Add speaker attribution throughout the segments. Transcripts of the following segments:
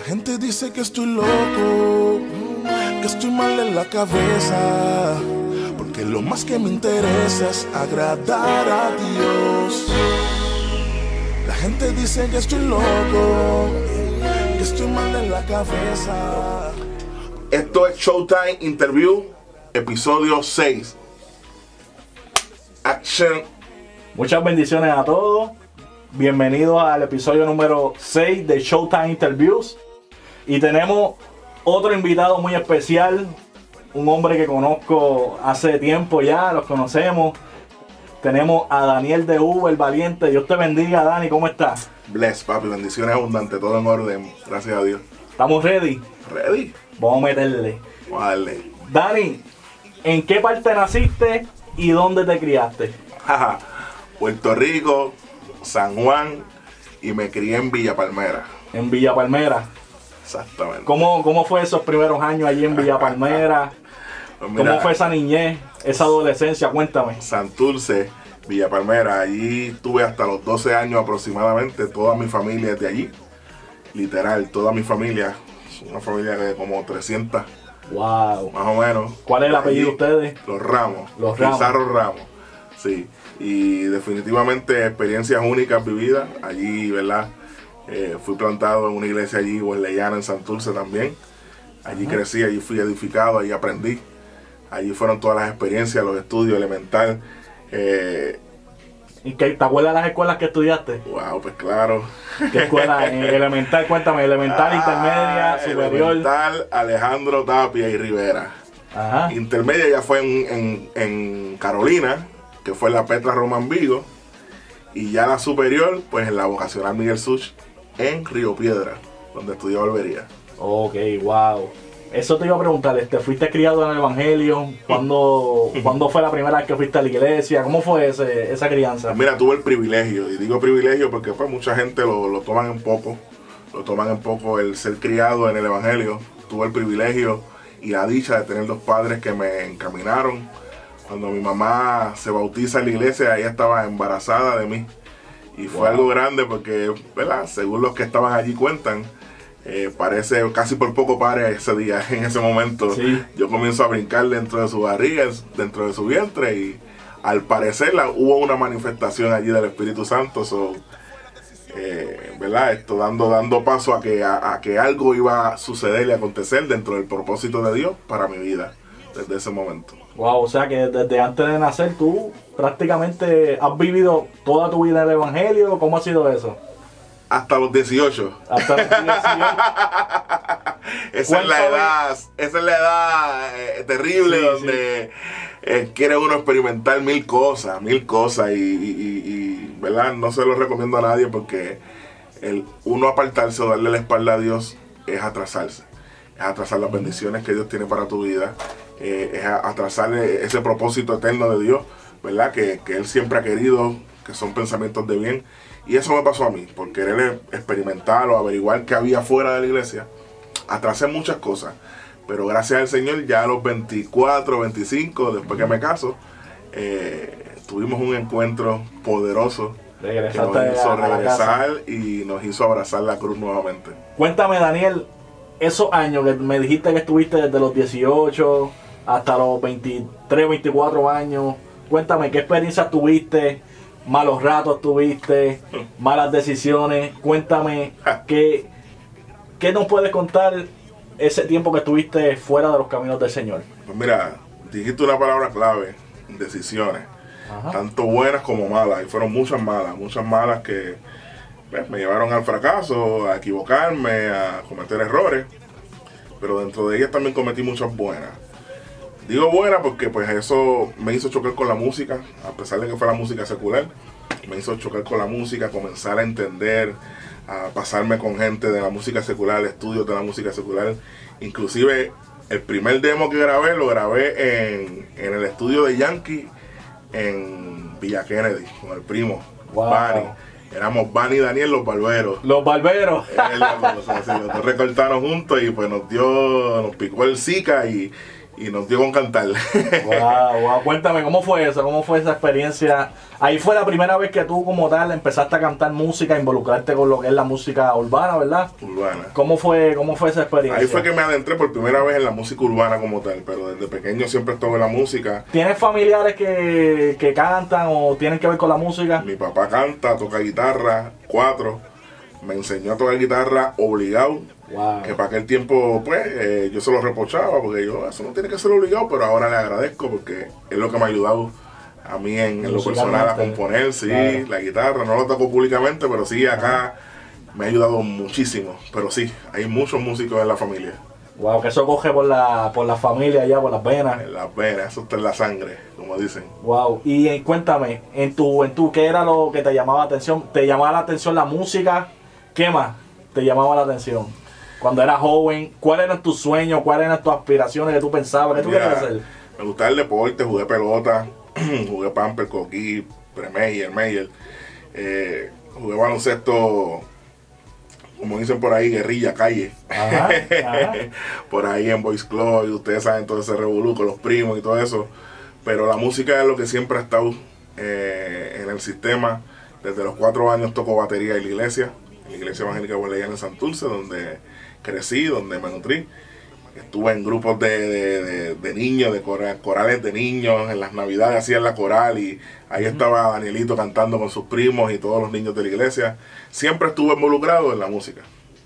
Speaker 1: gente dice que estoy loco, que estoy mal en la cabeza, porque lo más que me interesa es agradar a Dios. La gente dice que estoy loco, que estoy mal en la cabeza.
Speaker 2: Esto es Showtime Interview, episodio 6. Action.
Speaker 3: Muchas bendiciones a todos. Bienvenidos al episodio número 6 de Showtime Interviews. Y tenemos otro invitado muy especial, un hombre que conozco hace tiempo ya, los conocemos. Tenemos a Daniel de U, el valiente. Dios te bendiga, Dani, ¿cómo estás?
Speaker 2: Bless, papi, bendiciones abundantes, todo en orden, gracias a Dios.
Speaker 3: ¿Estamos ready?
Speaker 2: Ready.
Speaker 3: Vamos a meterle.
Speaker 2: Vamos a darle.
Speaker 3: Dani, ¿en qué parte naciste y dónde te criaste?
Speaker 2: Jaja, Puerto Rico, San Juan, y me crié en Villa Palmera.
Speaker 3: En Villa Palmera.
Speaker 2: Exactamente.
Speaker 3: ¿Cómo fue esos primeros años allí en Villa Palmera?
Speaker 2: Pues mira,
Speaker 3: ¿Cómo fue esa niñez, esa adolescencia? Cuéntame.
Speaker 2: Santurce, Villa Palmera, allí tuve hasta los 12 años aproximadamente, toda mi familia es de allí. Literal, toda mi familia, una familia de como 300,
Speaker 3: Wow.
Speaker 2: más o menos.
Speaker 3: ¿Cuál es el apellido de ustedes?
Speaker 2: Los Ramos.
Speaker 3: Los Ramos.
Speaker 2: Pizarro Ramos. Sí. Y definitivamente experiencias únicas vividas. Allí, ¿verdad? Fui plantado en una iglesia allí, Wesleyana, en Santurce también. Allí crecí, allí fui edificado, allí aprendí. Allí fueron todas las experiencias, los estudios elemental.
Speaker 3: ¿Y qué, te acuerdas de las escuelas que estudiaste?
Speaker 2: Wow, pues claro.
Speaker 3: ¿Qué escuela? Elemental, cuéntame. Elemental, intermedia, superior.
Speaker 2: Elemental, Alejandro Tapia y Rivera.
Speaker 3: Ajá.
Speaker 2: Intermedia ya fue en Carolina, que fue en la Petra Román Vigo. Y ya la superior, pues en la vocacional Miguel Such, en Río Piedra, donde estudié barbería.
Speaker 3: Ok, wow. Eso te iba a preguntar, ¿fuiste criado en el Evangelio? ¿Cuándo fue la primera vez que fuiste a la iglesia? ¿Cómo fue esa crianza?
Speaker 2: Mira, tuve el privilegio, y digo privilegio porque pues mucha gente lo toman en poco. Lo toman en poco el ser criado en el Evangelio. Tuve el privilegio y la dicha de tener dos padres que me encaminaron. Cuando mi mamá se bautiza en la iglesia, ella estaba embarazada de mí. Y fue algo grande porque, ¿verdad? Según los que estaban allí cuentan, parece casi por poco pare ese día, en ese momento.
Speaker 3: Sí.
Speaker 2: Yo comienzo a brincar dentro de su barriga, dentro de su vientre, y al parecer hubo una manifestación allí del Espíritu Santo. ¿Verdad? Esto dando paso a que algo iba a suceder y acontecer dentro del propósito de Dios para mi vida, desde ese momento.
Speaker 3: Wow, o sea que desde antes de nacer tú prácticamente has vivido toda tu vida en el Evangelio. ¿Cómo ha sido eso?
Speaker 2: Hasta los 18.
Speaker 3: Hasta los 18.
Speaker 2: Esa es la edad terrible,
Speaker 3: Sí,
Speaker 2: donde quiere uno experimentar mil cosas y ¿verdad? No se lo recomiendo a nadie porque uno apartarse o darle la espalda a Dios es atrasarse. Es atrasar las bendiciones que Dios tiene para tu vida. Es atrasar ese propósito eterno de Dios, ¿verdad? Que Él siempre ha querido, que son pensamientos de bien. Y eso me pasó a mí, por querer experimentar o averiguar qué había fuera de la iglesia. Atrasé muchas cosas, pero gracias al Señor ya a los 24, 25, después que me caso, tuvimos un encuentro poderoso que nos hizo regresar y nos hizo abrazar la cruz nuevamente.
Speaker 3: Cuéntame, Daniel, esos años que me dijiste que estuviste desde los 18 hasta los 23, 24 años, cuéntame qué experiencias tuviste, malos ratos tuviste, malas decisiones. Cuéntame qué nos puedes contar ese tiempo que estuviste fuera de los caminos del Señor.
Speaker 2: Pues mira, dijiste una palabra clave, decisiones.
Speaker 3: Ajá.
Speaker 2: Tanto buenas como malas, y fueron muchas malas que pues, me llevaron al fracaso, a equivocarme, a cometer errores, pero dentro de ellas también cometí muchas buenas. Digo buenas porque pues eso me hizo chocar con la música, a pesar de que fue la música secular, me hizo chocar con la música, comenzar a entender, a pasarme con gente de la música secular, estudios de la música secular. Inclusive el primer demo que grabé, lo grabé en el estudio de Yankee en Villa Kennedy, con el primo,
Speaker 3: Wow.
Speaker 2: Bani. Éramos Bani y Daniel, los barberos.
Speaker 3: Los barberos.
Speaker 2: Los dos recortaron juntos y pues nos picó el Zika y y nos dio con cantar.
Speaker 3: Wow. Cuéntame, ¿cómo fue eso? ¿Cómo fue esa experiencia? Ahí fue la primera vez que tú como tal empezaste a cantar música, involucrarte con lo que es la música urbana, ¿verdad?
Speaker 2: Urbana.
Speaker 3: ¿Cómo fue esa experiencia?
Speaker 2: Ahí fue que me adentré por primera vez en la música urbana como tal, pero desde pequeño siempre estuve en la música.
Speaker 3: ¿Tienes familiares que cantan o tienen que ver con la música?
Speaker 2: Mi papá canta, toca guitarra, 4. Me enseñó a tocar guitarra obligado.
Speaker 3: Wow.
Speaker 2: Que para aquel tiempo, pues, yo se lo reprochaba porque yo, eso no tiene que ser obligado, pero ahora le agradezco porque es lo que me ha ayudado a mí en lo personal a componer, sí, claro. La guitarra, no lo toco públicamente, pero sí, acá me ha ayudado muchísimo. Pero sí, hay muchos músicos en la familia.
Speaker 3: Wow, que eso coge por la familia allá, por las venas.
Speaker 2: En las venas, eso está en la sangre, como dicen.
Speaker 3: Wow, y cuéntame, en tu ¿qué era lo que te llamaba la atención? ¿Te llamaba la atención la música? ¿Qué más te llamaba la atención? Cuando eras joven, ¿cuáles eran tus sueños? ¿Cuáles eran tus aspiraciones que tú pensabas? ¿Qué tú querías hacer?
Speaker 2: Me gustaba el deporte, jugué pelota, jugué pamper, coquí, premeyer, meyer. Jugué baloncesto, como dicen por ahí, guerrilla, calle.
Speaker 3: Ajá.
Speaker 2: Por ahí en Boys Club, y ustedes saben todo ese revolú con los primos y todo eso. Pero la música es lo que siempre ha estado en el sistema. Desde los 4 años toco batería en la iglesia evangélica Boleyana en Santurce, donde crecí, donde me nutrí. Estuve en grupos de niños, de corales de niños, en las navidades hacían la coral y ahí estaba Danielito cantando con sus primos y todos los niños de la iglesia. Siempre estuve involucrado en la música,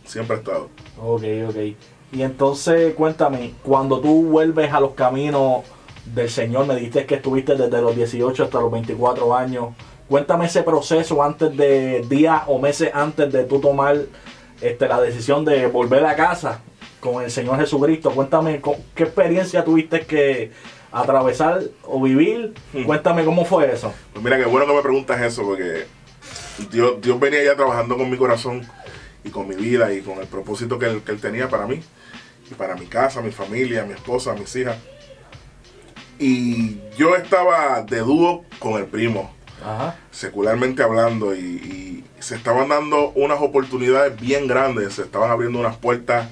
Speaker 2: siempre he estado.
Speaker 3: Ok. Y entonces cuéntame, cuando tú vuelves a los caminos del Señor, me dijiste que estuviste desde los 18 hasta los 24 años. Cuéntame ese proceso antes de días o meses antes de tú tomar la decisión de volver a casa con el Señor Jesucristo. Cuéntame qué experiencia tuviste que atravesar o vivir. Cuéntame cómo fue eso.
Speaker 2: Pues mira, qué bueno que me preguntas eso, porque Dios venía ya trabajando con mi corazón y con mi vida y con el propósito que él tenía para mí y para mi casa, mi familia, mi esposa, mis hijas. Y yo estaba de dúo con el primo.
Speaker 3: Ajá.
Speaker 2: Secularmente hablando, y se estaban dando unas oportunidades bien grandes, se estaban abriendo unas puertas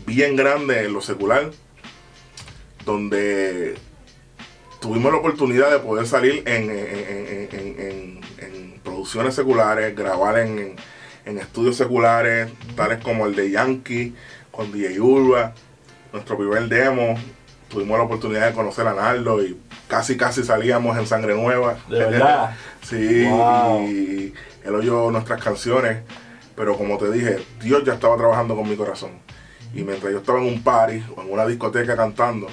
Speaker 2: bien grandes en lo secular, donde tuvimos la oportunidad de poder salir en producciones seculares, grabar en estudios seculares, tales como el de Yankee, con DJ Urba, nuestro primer demo. Tuvimos la oportunidad de conocer a Nardo y casi salíamos en Sangre Nueva.
Speaker 3: ¿De verdad?
Speaker 2: Sí,
Speaker 3: wow.
Speaker 2: Y él oyó nuestras canciones, pero como te dije, Dios ya estaba trabajando con mi corazón. Y mientras yo estaba en un party o en una discoteca cantando,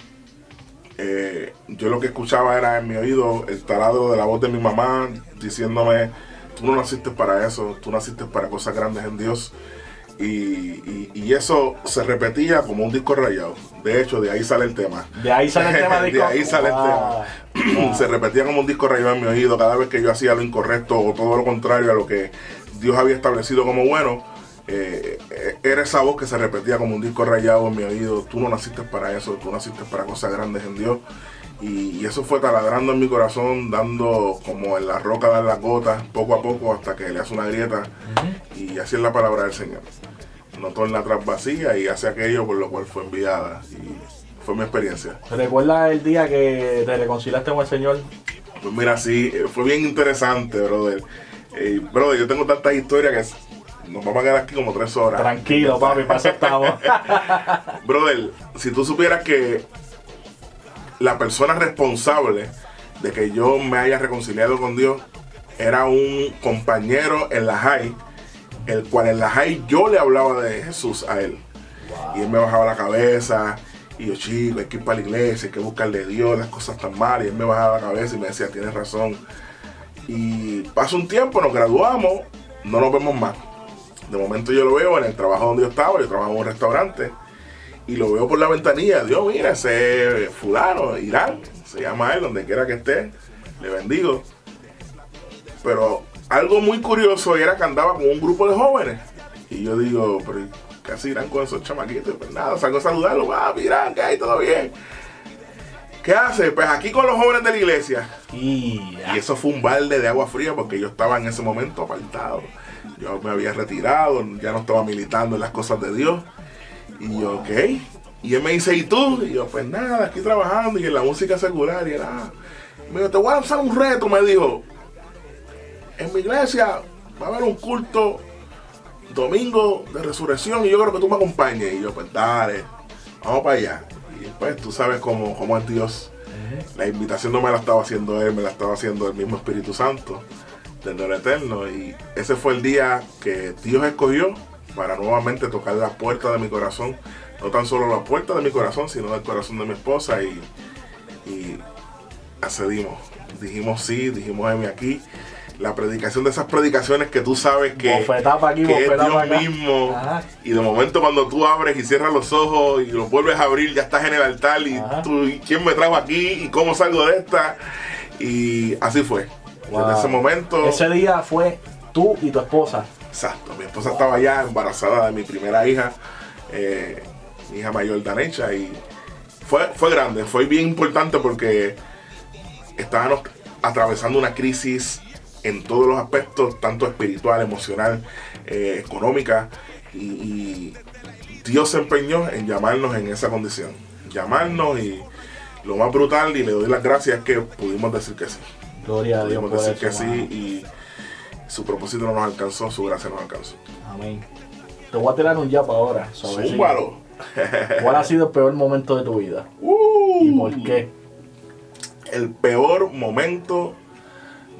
Speaker 2: yo lo que escuchaba era en mi oído el taladro de la voz de mi mamá diciéndome: tú no naciste para eso, tú naciste para cosas grandes en Dios. Y eso se repetía como un disco rayado. De hecho, de ahí sale el tema.
Speaker 3: De ahí sale el tema.
Speaker 2: De ahí sale el tema. Se repetía como un disco rayado en mi oído cada vez que yo hacía lo incorrecto o todo lo contrario a lo que Dios había establecido como bueno. Era esa voz que se repetía como un disco rayado en mi oído: tú no naciste para eso, tú naciste para cosas grandes en Dios. Y eso fue taladrando en mi corazón, dando como en la roca, dar las gotas poco a poco hasta que le hace una grieta. Y así es la palabra del Señor. No torna atrás vacía y hace aquello por lo cual fue enviada. Y fue mi experiencia.
Speaker 3: ¿Recuerdas el día que te reconciliaste con el Señor?
Speaker 2: Pues mira, sí, fue bien interesante, brother. Brother, yo tengo tantas historias que nos vamos a quedar aquí como 3 horas.
Speaker 3: Tranquilo, papi, para eso estamos.
Speaker 2: Brother, si tú supieras que la persona responsable de que yo me haya reconciliado con Dios era un compañero en la high, el cual en la high yo le hablaba de Jesús a él. Wow. Y él me bajaba la cabeza y yo: chico, hay que ir para la iglesia, hay que buscarle a Dios, las cosas están mal. Y él me bajaba la cabeza y me decía: tienes razón. Y pasa un tiempo, nos graduamos, no nos vemos más. De momento yo lo veo en el trabajo donde yo estaba, yo trabajaba en un restaurante, y lo veo por la ventanilla. Dios, mira, ese fulano, Irán, se llama él, donde quiera que esté, le bendigo. Pero algo muy curioso era que andaba con un grupo de jóvenes. Y yo digo: pero ¿qué hace Irán con esos chamaquitos? Pues nada, salgo a saludarlo. Irán, ¿qué hay? ¿Todo bien? ¿Qué hace? Pues aquí con los jóvenes de la iglesia. Y eso fue un balde de agua fría, porque yo estaba en ese momento apartado. Yo me había retirado, ya no estaba militando en las cosas de Dios. Y yo: ok, Y él me dice, ¿y tú? Y yo, pues nada, aquí trabajando y en la música secular. Y él, me dijo, te voy a lanzar un reto, me dijo. En mi iglesia va a haber un culto domingo de resurrección y yo creo que tú me acompañes. Y yo, pues dale, vamos para allá. Y pues tú sabes cómo es Dios. La invitación no me la estaba haciendo él, me la estaba haciendo el mismo Espíritu Santo desde el Eterno. Y ese fue el día que Dios escogió para nuevamente tocar la puerta de mi corazón. No tan solo la puerta de mi corazón, sino del corazón de mi esposa. Y accedimos. Dijimos sí, dijimos heme aquí. La predicación de esas predicaciones que tú sabes que es Dios mismo. Ajá. Y de momento cuando tú abres y cierras los ojos y los vuelves a abrir, ya estás en el altar y tú, ¿y quién me trajo aquí? ¿Y cómo salgo de esta? Y así fue. Wow. Desde ese momento...
Speaker 3: Ese día fue tú y tu esposa.
Speaker 2: Exacto. Mi esposa estaba ya embarazada de mi primera hija, mi hija mayor, Danecha, y fue grande, fue bien importante porque estábamos atravesando una crisis en todos los aspectos, tanto espiritual, emocional, económica, y Dios se empeñó en llamarnos en esa condición, llamarnos, y lo más brutal, y le doy las gracias, es que pudimos decir que sí.
Speaker 3: Gloria a Dios.
Speaker 2: Pudimos decir que sí, y su propósito no nos alcanzó, su gracia nos alcanzó.
Speaker 3: Amén. Te voy a tirar un yapa ahora.
Speaker 2: Zúmbalo.
Speaker 3: ¿Cuál ha sido el peor momento de tu vida? ¿Y por qué?
Speaker 2: El peor momento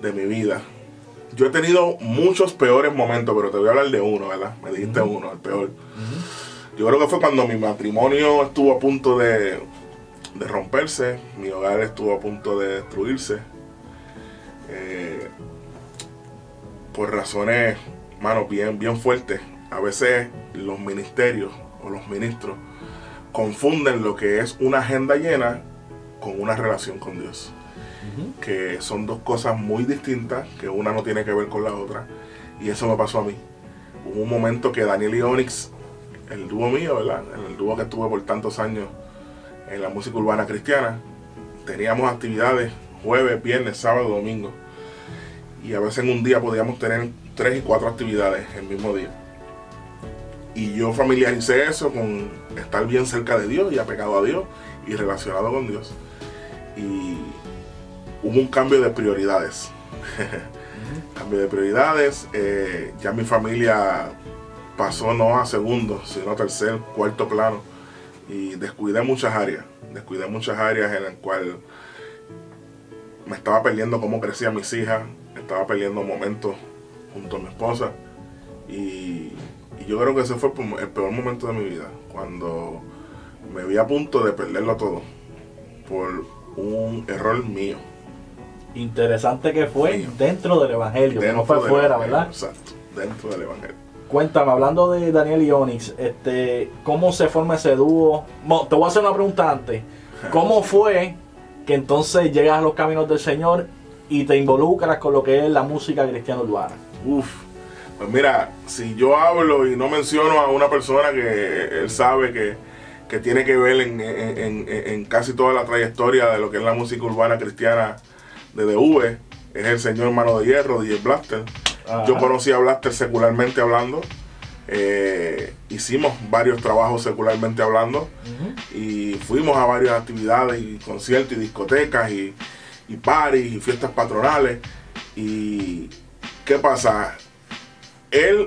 Speaker 2: de mi vida. Yo he tenido muchos peores momentos, pero te voy a hablar de uno, ¿verdad? Me dijiste uno, el peor. Yo creo que fue cuando mi matrimonio estuvo a punto de romperse, mi hogar estuvo a punto de destruirse. Por razones, mano, bien fuertes. A veces los ministerios o los ministros confunden lo que es una agenda llena con una relación con Dios. Que son dos cosas muy distintas, que una no tiene que ver con la otra, y eso me pasó a mí. Hubo un momento que Daniel y Onyx, el dúo mío, ¿verdad? El dúo que estuve por tantos años en la música urbana cristiana, teníamos actividades jueves, viernes, sábado, domingo, y a veces en un día podíamos tener 3 y 4 actividades el mismo día. Y yo familiaricé eso con estar bien cerca de Dios y apegado a Dios y relacionado con Dios. Y hubo un cambio de prioridades. Cambio de prioridades. Ya mi familia pasó no a segundo, sino a tercer, cuarto plano. Y descuidé muchas áreas. Descuidé muchas áreas en las cuales me estaba perdiendo cómo crecían mis hijas. Estaba perdiendo momentos junto a mi esposa. Y yo creo que ese fue el peor momento de mi vida. Cuando me vi a punto de perderlo todo. Por un error mío.
Speaker 3: Interesante que fue dentro del Evangelio, que no fue afuera, ¿verdad?
Speaker 2: Exacto, dentro del Evangelio.
Speaker 3: Cuéntame, hablando de Daniel y Onyx, ¿cómo se forma ese dúo? Bueno, te voy a hacer una pregunta antes. ¿Cómo fue que entonces llegas a los caminos del Señor y te involucras con lo que es la música cristiana urbana?
Speaker 2: Pues mira, si yo hablo y no menciono a una persona que él sabe que tiene que ver en casi toda la trayectoria de lo que es la música urbana cristiana de DV, es el señor Mano de Hierro, DJ Blaster. Ajá. Yo conocí a Blaster secularmente hablando, hicimos varios trabajos secularmente hablando, y fuimos a varias actividades y conciertos y discotecas y parties y fiestas patronales. Y ¿qué pasa? Él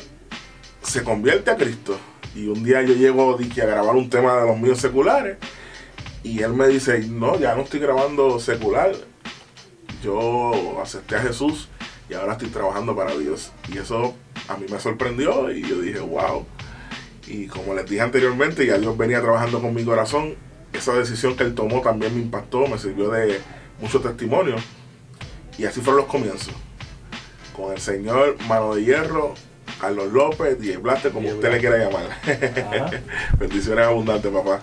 Speaker 2: se convierte a Cristo. Y un día yo llego a grabar un tema de los míos seculares, y él me dice, no, ya no estoy grabando secular, yo acepté a Jesús y ahora estoy trabajando para Dios. Y eso a mí me sorprendió, y yo dije, wow. Y como les dije anteriormente, ya Dios venía trabajando con mi corazón. Esa decisión que él tomó también me impactó, me sirvió de mucho testimonio. Y así fueron los comienzos. Con el señor Mano de Hierro, Carlos López, DJ Blaster, como usted le quiera llamar. Bendiciones abundantes, papá.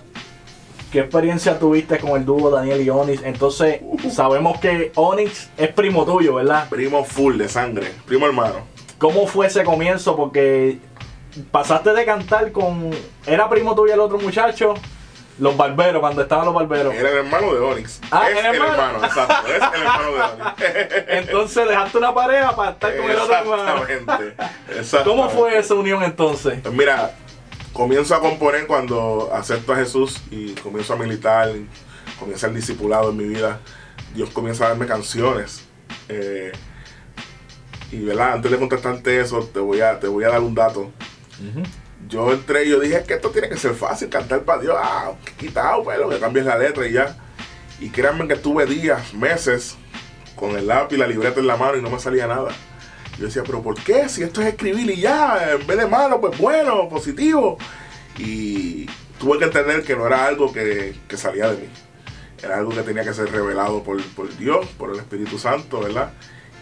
Speaker 3: ¿Qué experiencia tuviste con el dúo Daniel y Onyx? Entonces, sabemos que Onyx es primo tuyo, ¿verdad?
Speaker 2: Primo full de sangre, primo hermano.
Speaker 3: ¿Cómo fue ese comienzo? Porque pasaste de cantar con... ¿Era primo tuyo el otro muchacho? Los Barberos, cuando estaban los Barberos.
Speaker 2: Era el hermano de Onyx.
Speaker 3: Es el hermano,
Speaker 2: exacto. Es el hermano de Onyx.
Speaker 3: Entonces dejaste una pareja para estar con el otro hermano.
Speaker 2: Exactamente.
Speaker 3: ¿Cómo fue esa unión entonces?
Speaker 2: Pues mira, comienzo a componer cuando acepto a Jesús y comienzo a militar, comienza el discipulado en mi vida. Dios comienza a darme canciones. Y ¿verdad? Antes de contestarte eso, te voy a dar un dato. Yo entré y yo dije que esto tiene que ser fácil, cantar para Dios. Quitado, pues, lo que cambies la letra y ya. Y créanme que estuve días, meses, con el lápiz y la libreta en la mano y no me salía nada. Yo decía, pero ¿por qué? Si esto es escribir y ya, en vez de malo, pues bueno, positivo. Y tuve que entender que no era algo que salía de mí. Era algo que tenía que ser revelado por Dios, por el Espíritu Santo, ¿verdad?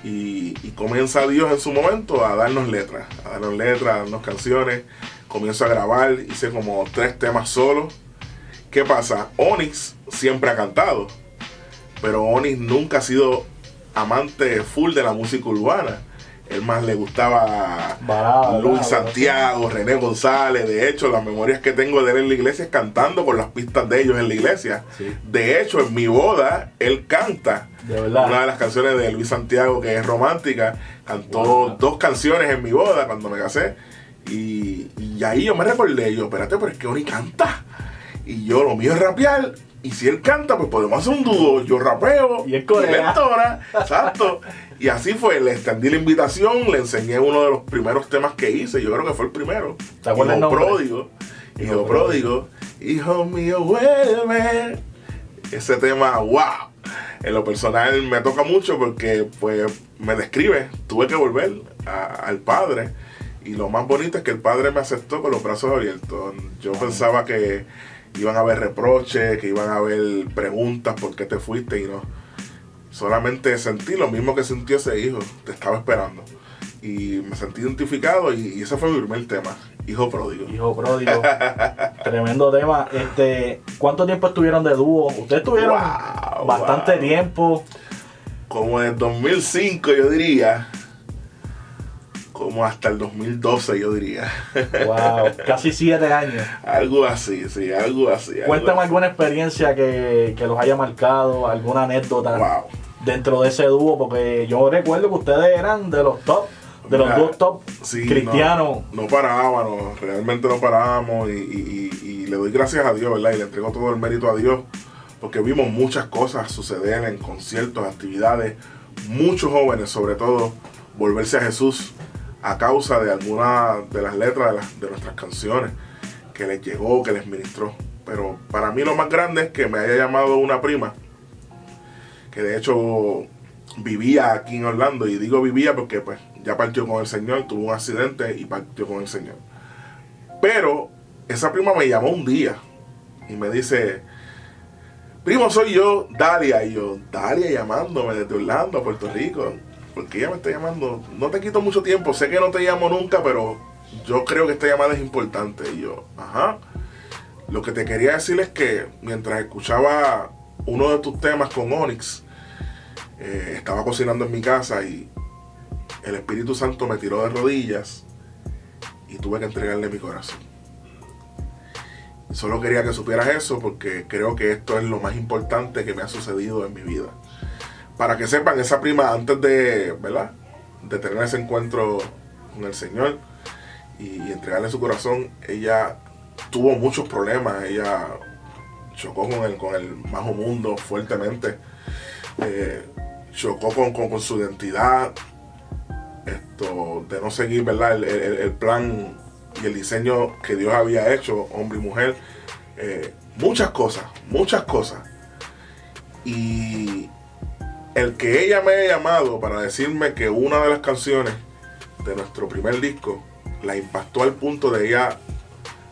Speaker 2: Y comienza Dios en su momento a darnos letras, a darnos canciones. Comienzo a grabar, hice como 3 temas solos. ¿Qué pasa? Onyx siempre ha cantado, pero Onyx nunca ha sido amante full de la música urbana. Él más le gustaba Luis Santiago, René González. De hecho, las memorias que tengo de él en la iglesia es cantando con las pistas de ellos en la iglesia. Sí. De hecho, en mi boda, él canta una de las canciones de Luis Santiago, que es romántica. Cantó 2 canciones en mi boda cuando me casé. Y ahí yo me recordé, espérate, pero es que Oni canta. Y yo, lo mío es rapear. Y si él canta, pues podemos hacer un dúo. Yo rapeo
Speaker 3: y él
Speaker 2: entona. Exacto. Y así fue, le extendí la invitación, le enseñé uno de los primeros temas que hice. Yo creo que fue el primero.
Speaker 3: ¿Te acuerdas el nombre?
Speaker 2: Hijo pródigo. Hijo mío, vuelve. Ese tema, wow. En lo personal me toca mucho porque pues me describe. Tuve que volver al Padre. Y lo más bonito es que el Padre me aceptó con los brazos abiertos. Yo pensaba que iban a haber reproches, que iban a haber preguntas, ¿por qué te fuiste? Y no. Solamente sentí lo mismo que sintió ese hijo. Te estaba esperando. Y me sentí identificado y ese fue mi primer tema. Hijo pródigo.
Speaker 3: Hijo pródigo. Tremendo tema. ¿Cuánto tiempo estuvieron de dúo? Ustedes estuvieron bastante tiempo.
Speaker 2: Como en el 2005, yo diría. Como hasta el 2012, yo diría.
Speaker 3: Wow, casi 7 años.
Speaker 2: Algo así, sí, algo así.
Speaker 3: Cuéntame alguna experiencia que los haya marcado, alguna anécdota dentro de ese dúo, porque yo recuerdo que ustedes eran de los top, de los dos top cristianos.
Speaker 2: No parábamos, realmente no parábamos y le doy gracias a Dios, ¿verdad? Y le entrego todo el mérito a Dios, porque vimos muchas cosas suceder en conciertos, actividades, muchos jóvenes sobre todo, volverse a Jesús a causa de alguna de las letras de nuestras canciones que les llegó, que les ministró. Pero para mí lo más grande es que me haya llamado una prima que de hecho vivía aquí en Orlando, y digo vivía porque pues ya partió con el Señor, tuvo un accidente y partió con el Señor. Pero esa prima me llamó un día y me dice, primo, soy yo, Dalia. Y yo, Dalia llamándome desde Orlando a Puerto Rico. Porque ella me está llamando. No te quito mucho tiempo, sé que no te llamo nunca, pero yo creo que esta llamada es importante. Y yo, ajá. Lo que te quería decir es que mientras escuchaba uno de tus temas con Onyx, estaba cocinando en mi casa y el Espíritu Santo me tiró de rodillas y tuve que entregarle mi corazón. Y solo quería que supieras eso porque creo que esto es lo más importante que me ha sucedido en mi vida. Para que sepan, esa prima, antes de, ¿verdad?, de tener ese encuentro con el Señor y entregarle su corazón, ella tuvo muchos problemas. Ella chocó con el bajo mundo fuertemente. Chocó con su identidad, de no seguir, ¿verdad?, el plan y el diseño que Dios había hecho, hombre y mujer. Muchas cosas. Y el que ella me haya llamado para decirme que una de las canciones de nuestro primer disco la impactó al punto de ella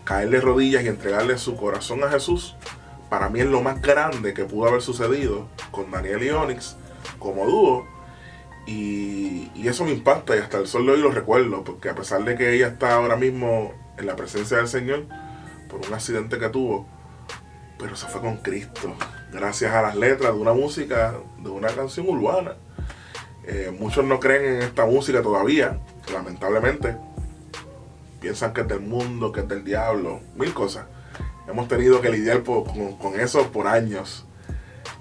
Speaker 2: caerle rodillas y entregarle su corazón a Jesús, para mí es lo más grande que pudo haber sucedido con Daniel y Onyx como dúo. Y eso me impacta y hasta el sol de hoy lo recuerdo, porque a pesar de que ella está ahora mismo en la presencia del Señor por un accidente que tuvo, pero se fue con Cristo gracias a las letras de una música, de una canción urbana. Muchos no creen en esta música todavía, lamentablemente. Piensan que es del mundo, que es del diablo, mil cosas. Hemos tenido que lidiar con eso por años.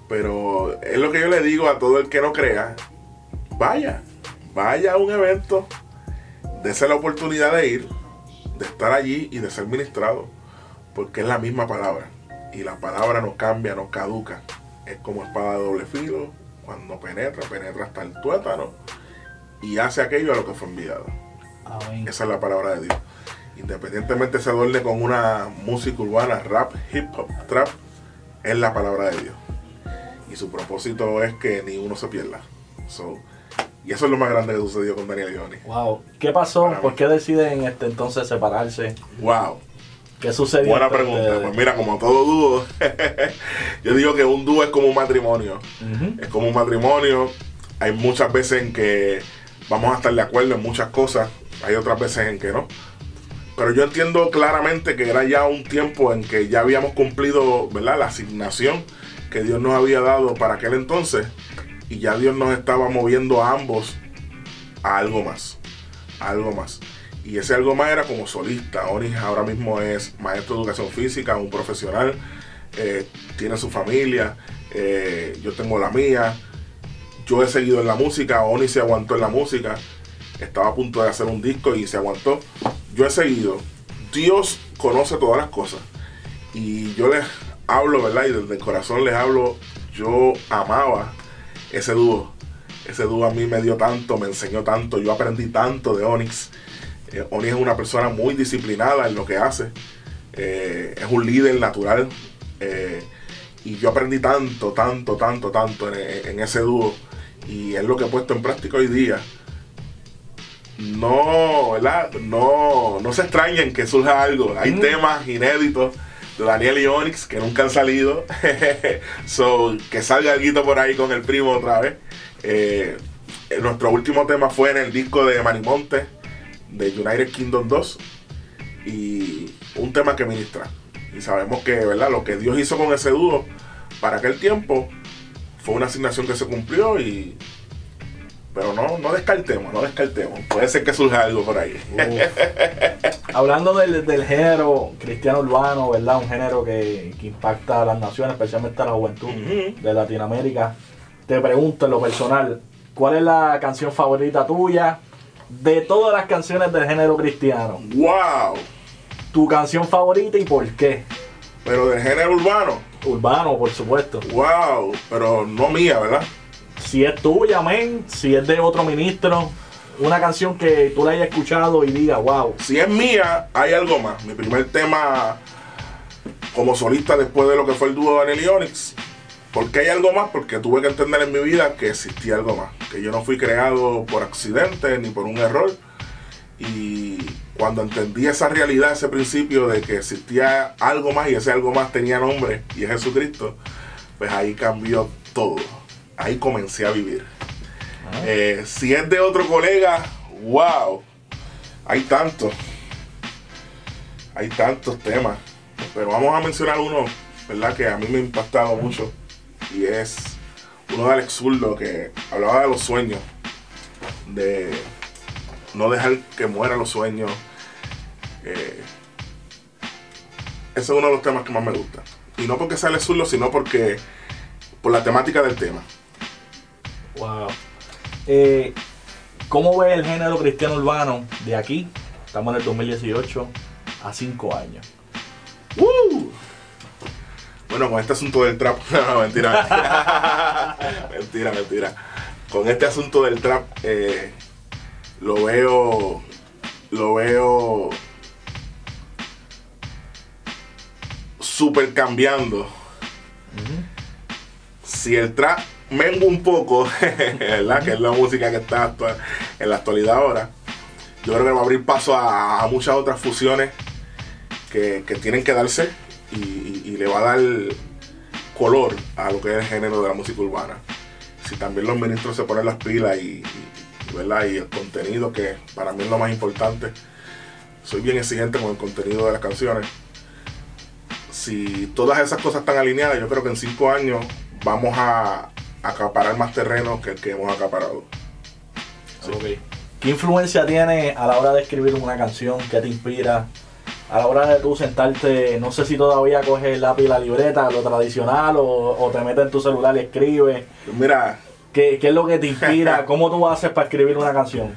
Speaker 2: Pero es lo que yo le digo a todo el que no crea: vaya a un evento, dése la oportunidad de ir, de estar allí y de ser ministrado, porque es la misma palabra. Y la palabra no cambia, no caduca. Es como espada de doble filo, cuando penetra hasta el tuétano y hace aquello a lo que fue enviado.
Speaker 3: Amén.
Speaker 2: Esa es la palabra de Dios. Independientemente se adorne con una música urbana, rap, hip hop, trap, es la palabra de Dios. Y su propósito es que ni uno se pierda. Y eso es lo más grande que sucedió con Daniel y Oni.
Speaker 3: Wow. ¿Qué pasó?
Speaker 2: Para
Speaker 3: ¿Por
Speaker 2: mí.
Speaker 3: qué deciden entonces separarse?
Speaker 2: Wow.
Speaker 3: ¿Qué sucedió?
Speaker 2: Buena
Speaker 3: entre
Speaker 2: pregunta.
Speaker 3: ustedes?
Speaker 2: Pues mira, como todo dúo, yo digo que un dúo es como un matrimonio.
Speaker 3: Ujú.
Speaker 2: Es como un matrimonio. Hay muchas veces en que vamos a estar de acuerdo en muchas cosas. Hay otras veces en que no. Pero yo entiendo claramente que era ya un tiempo en que ya habíamos cumplido, ¿verdad?, la asignación que Dios nos había dado para aquel entonces. Y ya Dios nos estaba moviendo a ambos a algo más. A algo más. Y ese algo más era como solista. Onis ahora mismo es maestro de educación física, un profesional. Tiene su familia. Yo tengo la mía. Yo he seguido en la música. Onis se aguantó en la música. Estaba a punto de hacer un disco y se aguantó. Yo he seguido. Dios conoce todas las cosas. Y yo les hablo, ¿verdad? Y desde el corazón les hablo. Yo amaba ese dúo. Ese dúo a mí me dio tanto, me enseñó tanto. Yo aprendí tanto de Onyx. Onyx es una persona muy disciplinada en lo que hace. Es un líder natural. Y yo aprendí tanto en ese dúo. Y es lo que he puesto en práctica hoy día. No, ¿verdad? No se extrañen que surja algo. Hay temas inéditos de Daniel y Onyx que nunca han salido. Que salga algo por ahí con el primo otra vez. Nuestro último tema fue en el disco de Manimonte, de United Kingdom 2. Y un tema que ministra. Y sabemos que, ¿verdad?, lo que Dios hizo con ese dúo para aquel tiempo fue una asignación que se cumplió. Pero no descartemos. Puede ser que surja algo por ahí.
Speaker 3: Hablando del género cristiano urbano, ¿verdad? Un género que impacta a las naciones, especialmente a la juventud de Latinoamérica. Te pregunto en lo personal, ¿cuál es la canción favorita tuya de todas las canciones del género cristiano?
Speaker 2: ¡Wow!
Speaker 3: ¿Tu canción favorita y por qué?
Speaker 2: Pero del género urbano.
Speaker 3: Urbano, por supuesto.
Speaker 2: ¡Wow! Pero no mía, ¿verdad?
Speaker 3: Si es tuya, amén. Si es de otro ministro, una canción que tú la hayas escuchado y digas, wow.
Speaker 2: Si es mía, hay algo más. Mi primer tema como solista después de lo que fue el dúo Daniel y Onyx. ¿Por qué hay algo más? Porque tuve que entender en mi vida que existía algo más. Que yo no fui creado por accidente ni por un error. Y cuando entendí esa realidad, ese principio de que existía algo más y ese algo más tenía nombre y es Jesucristo, pues ahí cambió todo. Ahí comencé a vivir. Si es de otro colega, wow, hay tantos temas, pero vamos a mencionar uno, ¿verdad?, que a mí me ha impactado mucho, y es uno de Alex Zurdo, que hablaba de los sueños, de no dejar que mueran los sueños. Ese es uno de los temas que más me gusta, y no porque sea Alex Zurdo, sino por la temática del tema.
Speaker 3: Wow. ¿Cómo ves el género cristiano urbano de aquí? Estamos en el 2018, a 5 años.
Speaker 2: Bueno, con este asunto del trap, no, mentira. mentira. Con este asunto del trap, lo veo súper cambiando. Si el trap mengua un poco, ¿verdad?, que es la música que está en la actualidad ahora, yo creo que va a abrir paso a muchas otras fusiones que tienen que darse y le va a dar color a lo que es el género de la música urbana. Si también los ministros se ponen las pilas ¿verdad?, y el contenido, que para mí es lo más importante. Soy bien exigente con el contenido de las canciones. Si todas esas cosas están alineadas, yo creo que en 5 años vamos a acaparar más terreno que el que hemos acaparado. Sí.
Speaker 3: Okay. ¿Qué influencia tiene a la hora de escribir una canción? ¿Qué te inspira? A la hora de tú sentarte, no sé si todavía coges el lápiz y la libreta, lo tradicional, o te metes en tu celular y escribes.
Speaker 2: Mira,
Speaker 3: ¿Qué es lo que te inspira? ¿Cómo tú haces para escribir una canción?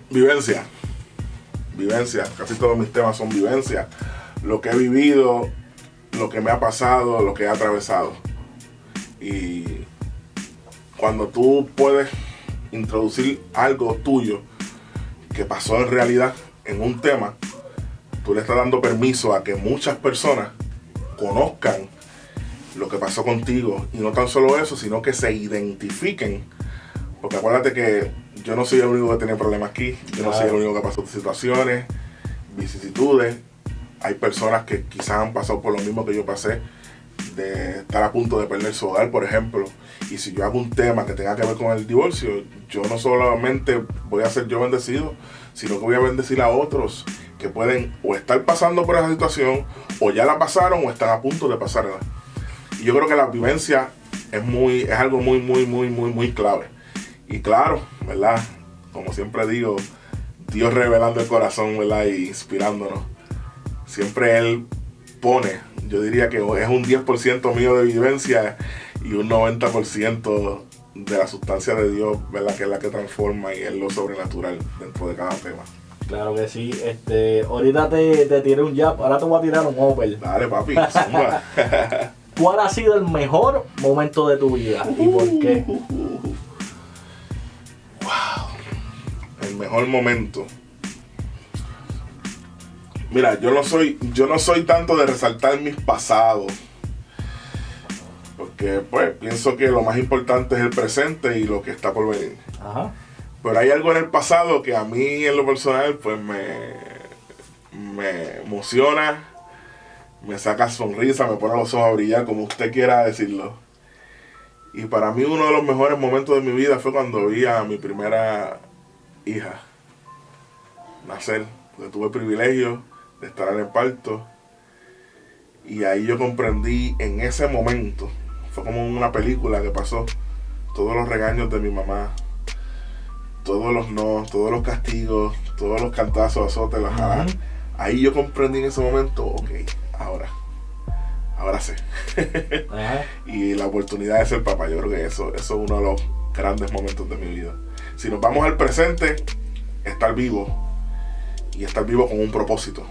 Speaker 2: Vivencia. vivencias. Casi todos mis temas son vivencias. Lo que he vivido, lo que me ha pasado, lo que he atravesado. Y cuando tú puedes introducir algo tuyo que pasó en realidad en un tema, tú le estás dando permiso a que muchas personas conozcan lo que pasó contigo. Y no tan solo eso, sino que se identifiquen. Porque acuérdate que yo no soy el único que tiene problemas aquí. Yo no soy el único que pasó por situaciones, vicisitudes. Hay personas que quizás han pasado por lo mismo que yo pasé, de estar a punto de perder su hogar, por ejemplo. Y si yo hago un tema que tenga que ver con el divorcio, yo no solamente voy a ser yo bendecido, sino que voy a bendecir a otros que pueden o estar pasando por esa situación, o ya la pasaron, o están a punto de pasarla. Y yo creo que la vivencia es algo muy clave. Y claro, ¿verdad? Como siempre digo, Dios revelando el corazón, ¿verdad? Y inspirándonos. Siempre Él pone, yo diría que es un 10% mío de vivencia y un 90% de la sustancia de Dios, ¿verdad? Que es la que transforma y es lo sobrenatural dentro de cada tema.
Speaker 3: Claro que sí. Ahorita te tiré un jab, ahora te voy a tirar un over.
Speaker 2: Dale, papi, zumba.
Speaker 3: ¿Cuál ha sido el mejor momento de tu vida y por qué?
Speaker 2: Wow. El mejor momento. Mira, yo no soy tanto de resaltar mis pasados, porque pues pienso que lo más importante es el presente y lo que está por venir.
Speaker 3: Ajá.
Speaker 2: Pero hay algo en el pasado que a mí en lo personal pues me emociona, me saca sonrisa, me pone los ojos a brillar, como usted quiera decirlo. Y para mí uno de los mejores momentos de mi vida fue cuando vi a mi primera hija nacer. Porque tuve el privilegio de estar en el parto. Y ahí yo comprendí en ese momento, fue como una película que pasó, todos los regaños de mi mamá, todos los no, todos los castigos, todos los cantazos, azotes, las jaladas. Ahí yo comprendí en ese momento, ok, ahora sé. Y la oportunidad de ser papá, yo creo que eso es uno de los grandes momentos de mi vida. Si nos vamos al presente, estar vivo, y estar vivo con un propósito.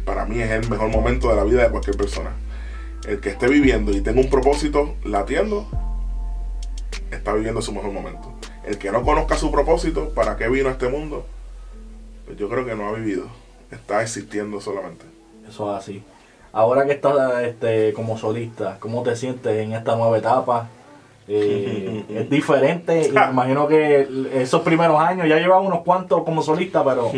Speaker 2: Para mí es el mejor momento de la vida de cualquier persona. El que esté viviendo y tenga un propósito latiendo, está viviendo su mejor momento. El que no conozca su propósito, para qué vino a este mundo, pues yo creo que no ha vivido, está existiendo solamente.
Speaker 3: Eso es así. Ahora que estás como solista, ¿cómo te sientes en esta nueva etapa? Es diferente, y me imagino que esos primeros años, ya llevas unos cuantos como solista, pero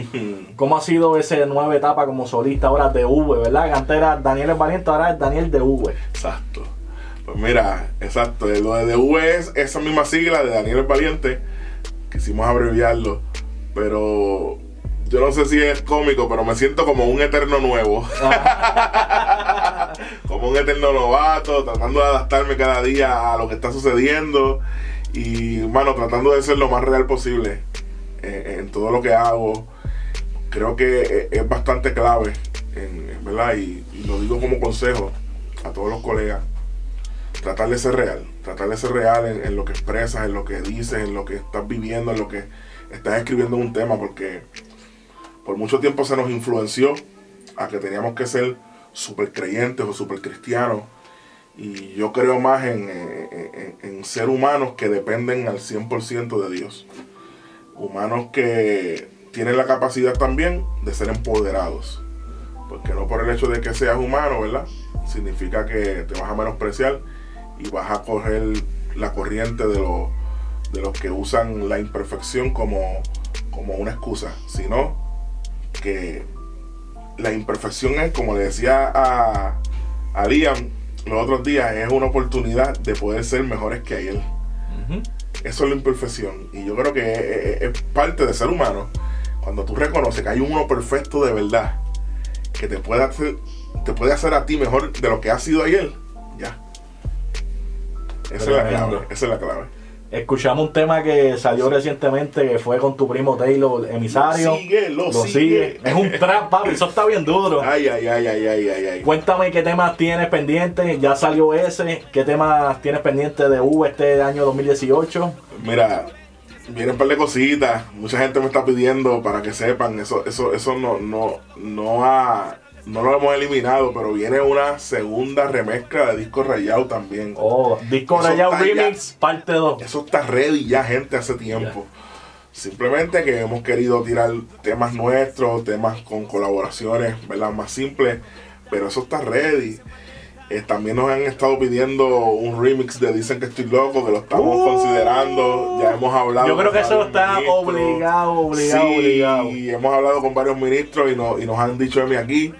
Speaker 3: ¿cómo ha sido esa nueva etapa como solista ahora de V, verdad? Antes era Daniel el Valiente, ahora es Daniel de V.
Speaker 2: Exacto. Pues mira, exacto, lo de V es esa misma sigla de Daniel el Valiente, quisimos abreviarlo, pero yo no sé si es cómico, pero me siento como un eterno nuevo. Como un eterno novato, tratando de adaptarme cada día a lo que está sucediendo. Y, mano, tratando de ser lo más real posible en todo lo que hago. Creo que es bastante clave, ¿verdad? Y lo digo como consejo a todos los colegas. Tratar de ser real en lo que expresas, en lo que dices, en lo que estás viviendo, en lo que estás escribiendo en un tema, porque por mucho tiempo se nos influenció a que teníamos que ser súper creyentes o súper cristianos, y yo creo más en ser humanos que dependen al 100% de Dios, humanos que tienen la capacidad también de ser empoderados, porque no por el hecho de que seas humano, ¿verdad?, significa que te vas a menospreciar y vas a correr la corriente de los que usan la imperfección como una excusa, sino que la imperfección es, como le decía a Liam los otros días, es una oportunidad de poder ser mejores que ayer. Eso es la imperfección, y yo creo que es parte de ser humano. Cuando tú reconoces que hay uno perfecto de verdad que te puede hacer a ti mejor de lo que has sido ayer, ya. Esa es la clave.
Speaker 3: Escuchamos un tema que salió recientemente, que fue con tu primo Taylor, Emisario.
Speaker 2: Lo sigue.
Speaker 3: Es un trap, papi, eso está bien duro.
Speaker 2: Ay.
Speaker 3: Cuéntame qué temas tienes pendientes, ya salió ese. ¿Qué temas tienes pendientes de V este año 2018?
Speaker 2: Mira, Vienen un par de cositas. Mucha gente me está pidiendo para que sepan. Eso no lo hemos eliminado, pero viene una segunda remezcla de Disco Rayado también.
Speaker 3: Oh, Disco Rayado Remix,
Speaker 2: ya,
Speaker 3: parte 2.
Speaker 2: Eso está ready ya, gente, hace tiempo. Simplemente que hemos querido tirar temas nuestros, temas con colaboraciones, ¿verdad? Más simples, pero eso está ready. También nos han estado pidiendo un remix de Dicen que estoy loco, que lo estamos considerando. Ya hemos hablado.
Speaker 3: Yo creo que eso está obligado.
Speaker 2: Y hemos hablado con varios ministros y nos han dicho de mí aquí.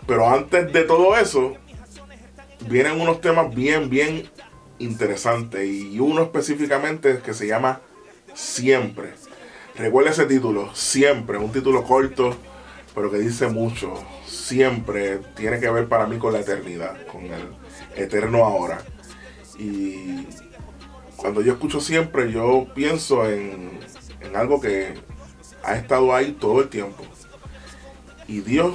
Speaker 2: Pero antes de todo eso, vienen unos temas bien interesantes. Y uno específicamente que se llama Siempre. Recuerda ese título, Siempre. Un título corto, pero que dice mucho. Siempre tiene que ver para mí con la eternidad, con el eterno ahora. Y cuando yo escucho Siempre, yo pienso en algo que ha estado ahí todo el tiempo. Y Dios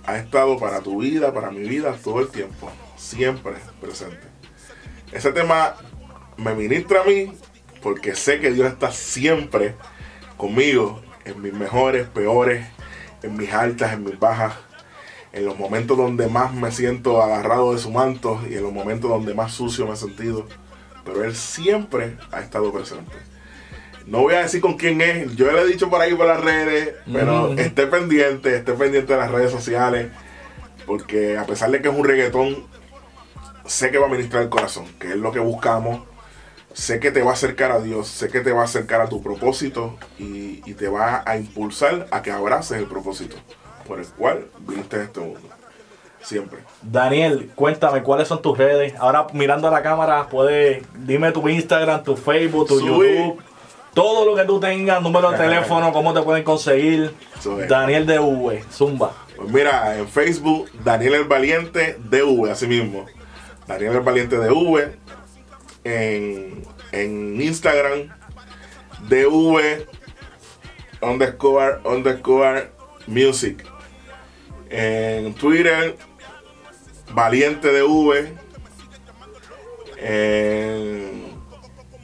Speaker 2: ha estado para tu vida, para mi vida, todo el tiempo. Siempre presente. Ese tema me ministra a mí porque sé que Dios está siempre conmigo en mis mejores, peores, en mis altas, en mis bajas, en los momentos donde más me siento agarrado de su manto y en los momentos donde más sucio me he sentido. Pero Él siempre ha estado presente. No voy a decir con quién es, yo le he dicho por ahí por las redes, pero esté pendiente de las redes sociales, porque a pesar de que es un reggaetón, sé que va a ministrar el corazón, que es lo que buscamos. Sé que te va a acercar a Dios, sé que te va a acercar a tu propósito y te va a impulsar a que abraces el propósito por el cual viniste a este mundo. Siempre.
Speaker 3: Daniel, cuéntame cuáles son tus redes. Ahora mirando a la cámara, dime tu Instagram, tu Facebook, tu YouTube, todo lo que tú tengas, número de teléfono, cómo te pueden conseguir. Daniel DV, Zumba.
Speaker 2: Pues mira, en Facebook, Daniel el Valiente DV, así mismo. Daniel el Valiente DV. En Instagram, DV_music. En Twitter, Valiente DV. En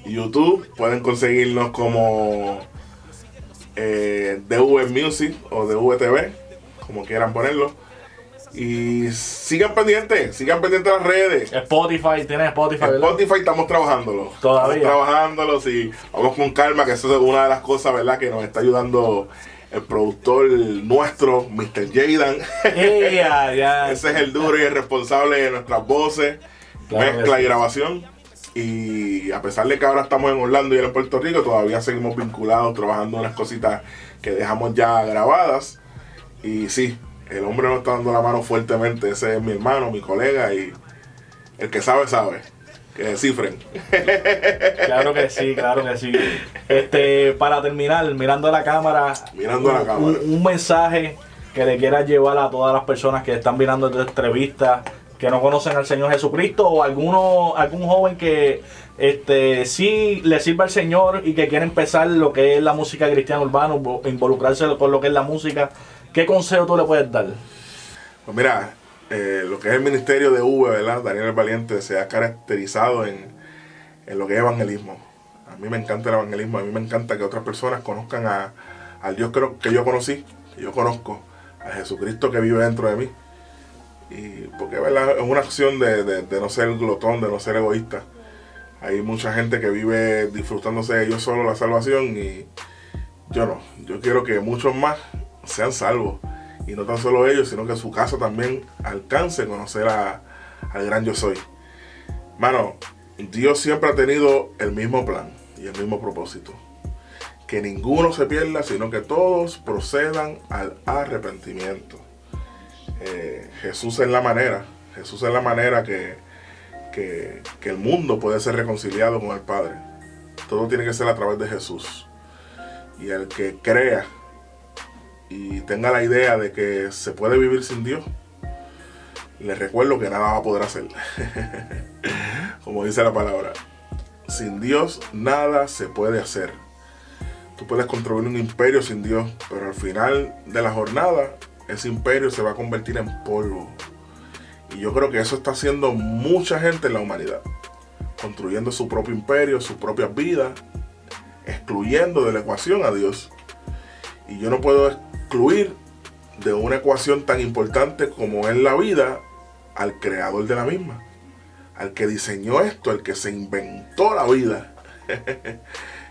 Speaker 2: YouTube pueden conseguirnos como DV Music o DV TV, como quieran ponerlo. Y sigan pendientes de las redes.
Speaker 3: Spotify, ¿tienes Spotify? ¿Verdad?
Speaker 2: Spotify estamos trabajándolo.
Speaker 3: Todavía.
Speaker 2: Estamos trabajándolo, sí. Vamos con calma, que eso es una de las cosas, ¿verdad? Que nos está ayudando el productor nuestro, Mr. Jaydan. Ese es el duro y el responsable de nuestras voces, claro, mezcla y grabación. Y a pesar de que ahora estamos en Orlando y él en Puerto Rico, todavía seguimos vinculados, trabajando en unas cositas que dejamos ya grabadas. Y sí, el hombre nos está dando la mano fuertemente. Ese es mi hermano, mi colega, y el que sabe, sabe. Que descifren.
Speaker 3: Claro que sí. Para terminar, mirando a la cámara, un mensaje que le quieras llevar a todas las personas que están mirando esta entrevista, que no conocen al Señor Jesucristo, o algún joven que sí le sirva al Señor y que quiere empezar lo que es la música cristiana urbana, involucrarse con lo que es la música. ¿Qué consejo tú le puedes dar?
Speaker 2: Pues mira, lo que es el ministerio de V, ¿verdad? Daniel el Valiente se ha caracterizado en lo que es evangelismo. A mí me encanta el evangelismo, a mí me encanta que otras personas conozcan al Dios que yo conocí, que yo conozco, a Jesucristo que vive dentro de mí. Y porque, ¿verdad? Es una acción de no ser glotón, de no ser egoísta. Hay mucha gente que vive disfrutándose de ellos solo la salvación, y yo no. Yo quiero que muchos más sean salvos, y no tan solo ellos, sino que su casa también alcance a conocer al gran yo soy. Mano, Dios siempre ha tenido el mismo plan y el mismo propósito: que ninguno se pierda, sino que todos procedan al arrepentimiento. Jesús es la manera que el mundo puede ser reconciliado con el Padre. Todo tiene que ser a través de Jesús, y el que crea y tenga la idea de que se puede vivir sin Dios, les recuerdo que nada va a poder hacer. Como dice la palabra, sin Dios nada se puede hacer. Tú puedes construir un imperio sin Dios, pero al final de la jornada ese imperio se va a convertir en polvo. Y yo creo que eso está haciendo mucha gente en la humanidad, construyendo su propio imperio, sus propias vidas, excluyendo de la ecuación a Dios. Y yo no puedo excluir de una ecuación tan importante como es la vida al creador de la misma, al que diseñó esto, al que se inventó la vida,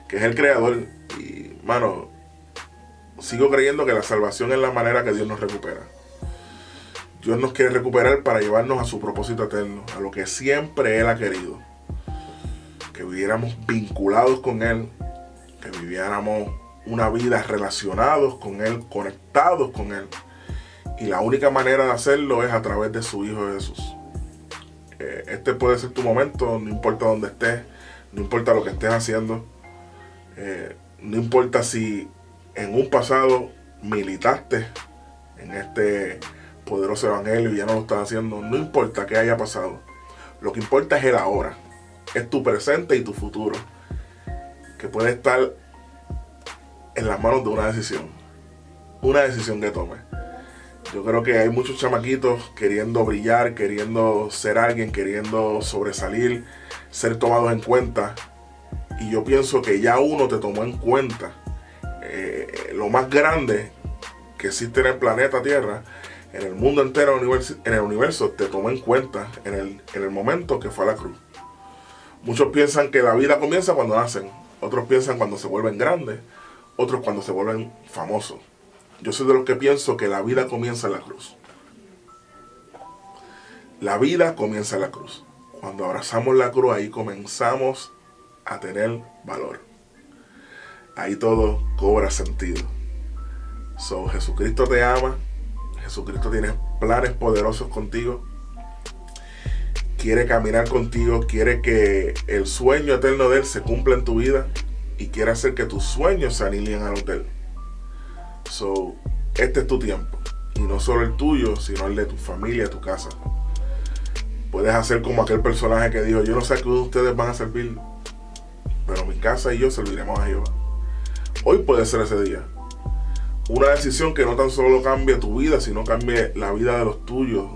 Speaker 2: que es el creador. Y, mano, sigo creyendo que la salvación es la manera que Dios nos recupera. Dios nos quiere recuperar para llevarnos a su propósito eterno, a lo que siempre Él ha querido. Que viviéramos vinculados con Él, que viviéramos una vida relacionados con Él, conectados con Él. Y la única manera de hacerlo es a través de su Hijo Jesús. Este puede ser tu momento, no importa dónde estés, no importa lo que estés haciendo, no importa si en un pasado militaste en este poderoso evangelio y ya no lo estás haciendo, no importa qué haya pasado. Lo que importa es el ahora, es tu presente y tu futuro, que puede estar en las manos de una decisión que tomes. Yo creo que hay muchos chamaquitos queriendo brillar, queriendo ser alguien, queriendo sobresalir, ser tomados en cuenta. Y yo pienso que ya uno te tomó en cuenta. Lo más grande que existe en el planeta Tierra, en el mundo entero, en el universo, te tomó en cuenta en el momento que fue a la cruz. Muchos piensan que la vida comienza cuando nacen. Otros piensan cuando se vuelven grandes. Otros cuando se vuelven famosos. Yo soy de los que pienso que la vida comienza en la cruz. La vida comienza en la cruz. Cuando abrazamos la cruz, ahí comenzamos a tener valor. Ahí todo cobra sentido. Jesucristo te ama. Jesucristo tiene planes poderosos contigo. Quiere caminar contigo. Quiere que el sueño eterno de Él se cumpla en tu vida. Y quiere hacer que tus sueños se alineen a los de Él. Este es tu tiempo. Y no solo el tuyo, sino el de tu familia, tu casa. Puedes hacer como aquel personaje que dijo: yo no sé a qué ustedes van a servir, pero mi casa y yo serviremos a Jehová. Hoy puede ser ese día. Una decisión que no tan solo cambie tu vida, sino cambie la vida de los tuyos,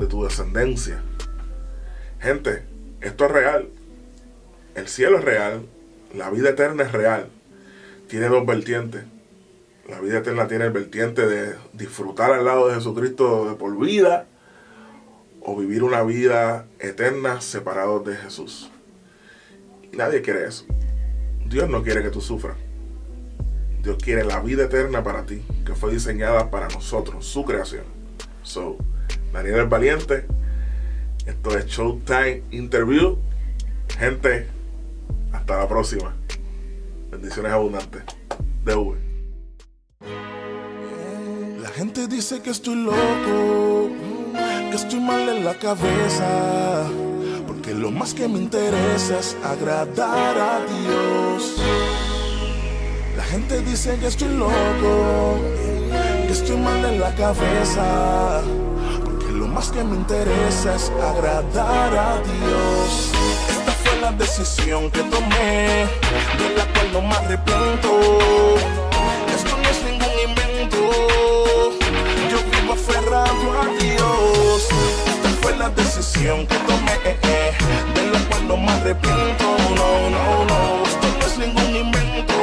Speaker 2: de tu descendencia. Gente, esto es real. El cielo es real. La vida eterna es real. Tiene dos vertientes. La vida eterna tiene el vertiente de disfrutar al lado de Jesucristo de por vida, o vivir una vida eterna separados de Jesús. Y nadie quiere eso. Dios no quiere que tú sufras. Dios quiere la vida eterna para ti, que fue diseñada para nosotros, su creación. Daniel el Valiente. Esto es Showtime Interview. Gente, hasta la próxima. Bendiciones abundantes. DV.
Speaker 1: La gente dice que estoy loco, que estoy mal en la cabeza, porque lo más que me interesa es agradar a Dios. La gente dice que estoy loco, que estoy mal en la cabeza, porque lo más que me interesa es agradar a Dios. Esta fue la decisión que tomé, de la cual no me arrepiento. Esto no es ningún invento, yo vivo aferrado a Dios. Esta fue la decisión que tomé, de la cual no me arrepiento. No, esto no es ningún invento,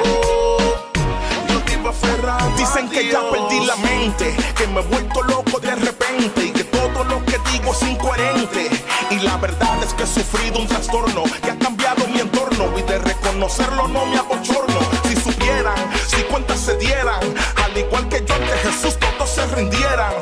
Speaker 1: yo vivo aferrado. Dicen que ya perdí la mente, que me he vuelto loco de repente, y que todo lo que digo es incoherente. Y la verdad es que he sufrido un trastorno que ha cambiado mi entorno, y de reconocerlo no me abochorno. Si supieran, si cuentas se dieran, al igual que yo ante Jesús todos se rindieran,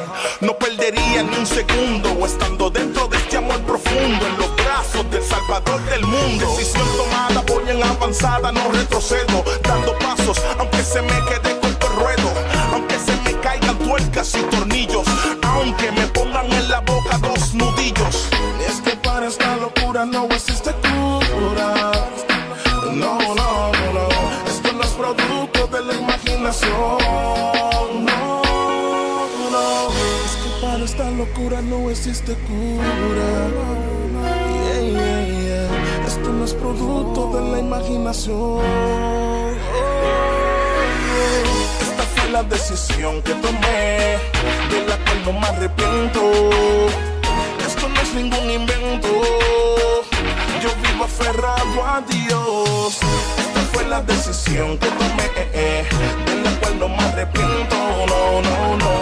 Speaker 1: no perdería ni un segundo estando dentro de este amor profundo, en los brazos del Salvador del mundo. Decisión tomada, voy en avanzada, no retrocedo, dando pasos aunque se me quede corto el ruedo, aunque se me caigan tuercas y tornillos, aunque me pongan en la boca dos nudillos. Es que para esta locura no existe cura. No, esto no es producto de la imaginación. No, es que para esta locura no existe cura. Esto no es producto de la imaginación. Esta fue la decisión que tomé, de la cual no me arrepiento. Esto no es ningún invento, yo vivo aferrado a Dios. Esta fue la decisión que tomé, de la cual no me arrepiento, no, no, no.